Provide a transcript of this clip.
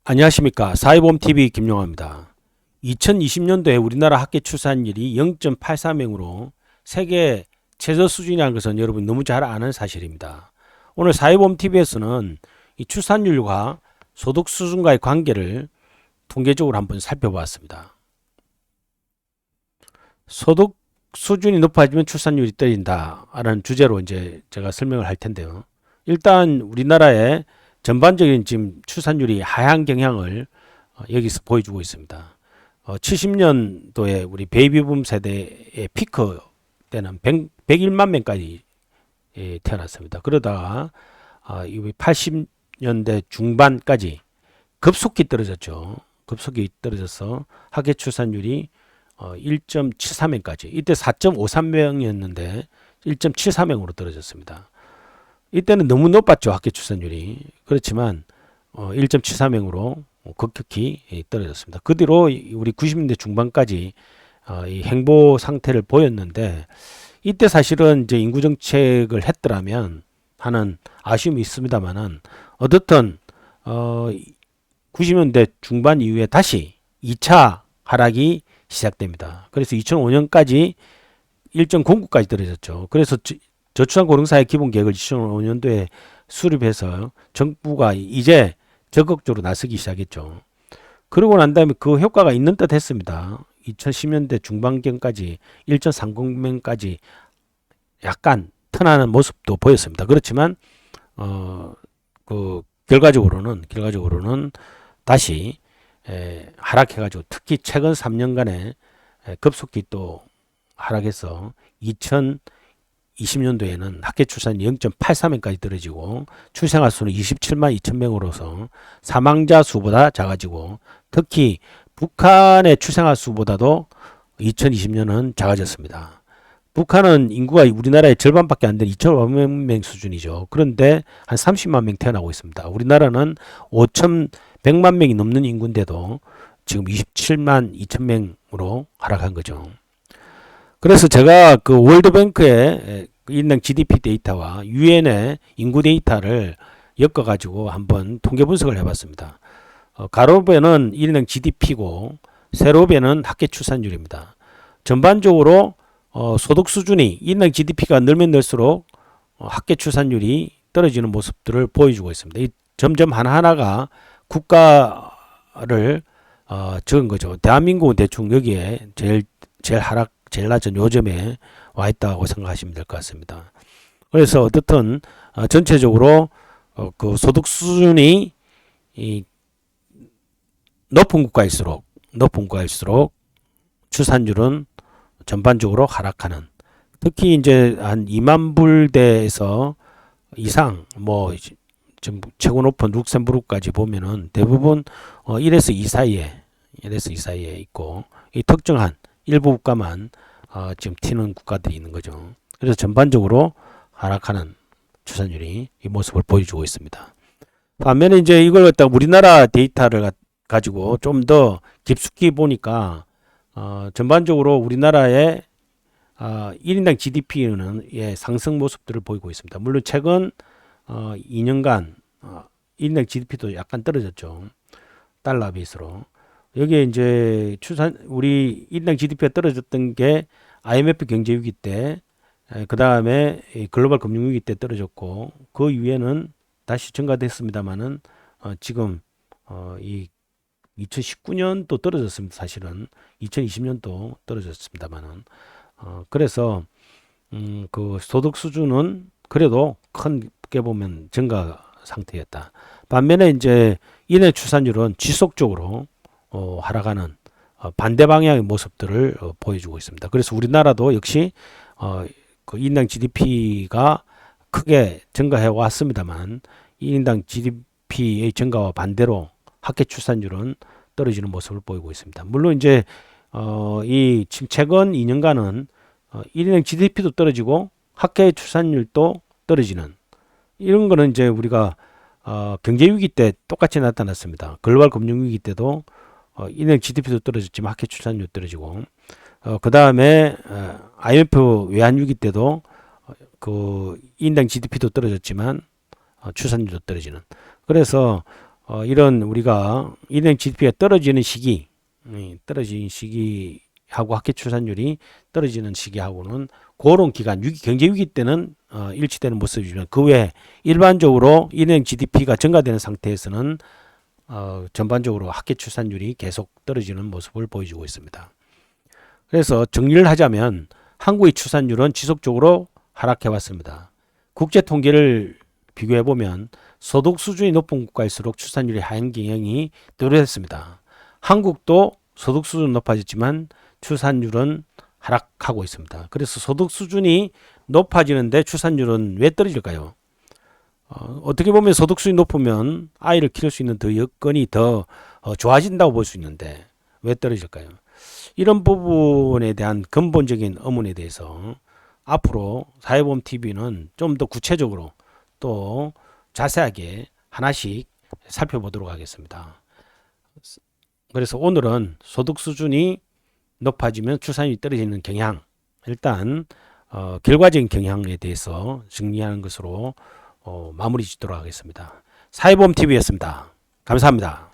안녕하십니까. 사회보험TV 김용화입니다. 2020년도에 우리나라 학계 출산율이 0.83명으로 세계 최저 수준이라는 것은 여러분 너무 잘 아는 사실입니다. 오늘 사회보험TV에서는 이 출산율과 소득 수준과의 관계를 통계적으로 한번 살펴보았습니다. 소득 수준이 높아지면 출산율이 떨어진다라는 주제로 이제 제가 설명을 할 텐데요. 일단 우리나라의 전반적인 지금 출산율이 하향 경향을 여기서 보여주고 있습니다. 70년도에 우리 베이비붐 세대의 피크 때는 101만 명까지 태어났습니다. 그러다가 80년대 중반까지 급속히 떨어졌죠. 급속히 떨어져서 학계 출산율이 1.74명까지, 이때 4.53명이었는데 1.74명으로 떨어졌습니다. 이때는 너무 높았죠, 학계 출산율이. 그렇지만 1.74명으로 급격히 떨어졌습니다. 그 뒤로 우리 90년대 중반까지 이 행보 상태를 보였는데, 이때 사실은 이제 인구 정책을 했더라면 하는 아쉬움이 있습니다만은, 어떻든 90년대 중반 이후에 다시 2차 하락이 시작됩니다. 그래서 2005년까지 1.09까지 떨어졌죠. 그래서 저출산고령사회 기본계획을 2005년도에 수립해서 정부가 이제 적극적으로 나서기 시작했죠. 그러고 난 다음에 그 효과가 있는 듯 했습니다. 2010년대 중반경까지 1.30명까지 약간 턴하는 모습도 보였습니다. 그렇지만 결과적으로는 다시 하락해가지고, 특히 최근 3년간에 급속히 또 하락해서 2020년도에는 학계 출산이 0.83명까지 떨어지고, 출생아 수는 27만 2천 명으로서 사망자 수보다 작아지고, 특히 북한의 출생아 수보다도 2020년은 작아졌습니다. 북한은 인구가 우리나라의 절반밖에 안 되는 2,500명 수준이죠. 그런데 한 30만 명 태어나고 있습니다. 우리나라는 5,100만 명이 넘는 인구인데도 지금 27만 2천 명으로 하락한 거죠. 그래서 제가 그 월드뱅크의 인당 GDP 데이터와 유엔의 인구 데이터를 엮어가지고 한번 통계 분석을 해봤습니다. 가로배는 일당 GDP고 세로배는 학계 출산율입니다. 전반적으로 소득 수준이 인당 GDP가 늘면 늘수록 학계 출산율이 떨어지는 모습들을 보여주고 있습니다. 이 점점 하나하나가 국가를 적은 거죠. 대한민국은 대충 여기에 제일 낮은 요점에 와 있다고 생각하시면 될 것 같습니다. 그래서 어떻든 전체적으로 그 소득 수준이 높은 국가일수록 출산율은 전반적으로 하락하는, 특히 이제 한 2만 불대에서 이상, 좀 최고 높은 룩셈부르크까지 보면은 대부분 1에서 2 사이에 있고, 이 특정한 일부 국가만 지금 튀는 국가들이 있는 거죠. 그래서 전반적으로 하락하는 출산율이 이 모습을 보여주고 있습니다. 반면에 이제 이걸 갖다 우리나라 데이터를 가지고 좀 더 깊숙이 보니까 전반적으로 우리나라의 1인당 GDP는 상승 모습들을 보이고 있습니다. 물론 최근 2년간 1인당 GDP도 약간 떨어졌죠. 달러 베이스로. 여기에 이제 우리 1인당 GDP가 떨어졌던 게 IMF 경제 위기 때, 그 다음에 글로벌 금융 위기 때 떨어졌고, 그 이후에는 다시 증가됐습니다만은 지금 이 2019년도 떨어졌습니다. 사실은 2020년도 떨어졌습니다만은 그래서 그 소득 수준은 그래도 크게 보면 증가 상태였다. 반면에 이제 인해 출산율은 지속적으로 하락하는 반대 방향의 모습들을 보여주고 있습니다. 그래서 우리나라도 역시 그 인당 GDP가 크게 증가해 왔습니다만, 1인당 GDP의 증가와 반대로 학계 출산율은 떨어지는 모습을 보이고 있습니다. 물론 이제 이 지금 최근 2년간은 1인당 GDP도 떨어지고 학계 출산율도 떨어지는, 이런 거는 이제 우리가 경제 위기 때 똑같이 나타났습니다. 글로벌 금융 위기 때도 1인당 GDP도 떨어졌지만 학계 출산율 떨어지고, 그 다음에 IMF 외환 위기 때도 그 1인당 GDP도 떨어졌지만 출산율도 떨어지는. 그래서 이런 우리가 일행 GDP가 떨어지는 시기, 떨어지는 시기하고 학계 출산율이 떨어지는 시기하고는 그런 기간, 경제 위기 때는 일치되는 모습이지만 그 외에 일반적으로 일행 GDP가 증가되는 상태에서는 전반적으로 학계 출산율이 계속 떨어지는 모습을 보여주고 있습니다. 그래서 정리를 하자면 한국의 출산율은 지속적으로 하락해 왔습니다. 국제 통계를 비교해 보면 소득 수준이 높은 국가일수록 출산율이 하향 경향이 뚜렷했습니다. 한국도 소득 수준은 높아졌지만 출산율은 하락하고 있습니다. 그래서 소득 수준이 높아지는데 출산율은 왜 떨어질까요? 어떻게 보면 소득 수준이 높으면 아이를 키울 수 있는 더 여건이 더 좋아진다고 볼 수 있는데 왜 떨어질까요? 이런 부분에 대한 근본적인 의문에 대해서 앞으로 사회보험TV는 좀 더 구체적으로 또 자세하게 하나씩 살펴보도록 하겠습니다. 그래서 오늘은 소득 수준이 높아지면 출산율이 떨어지는 경향, 일단 결과적인 경향에 대해서 정리하는 것으로 마무리 짓도록 하겠습니다. 사회보험TV였습니다. 감사합니다.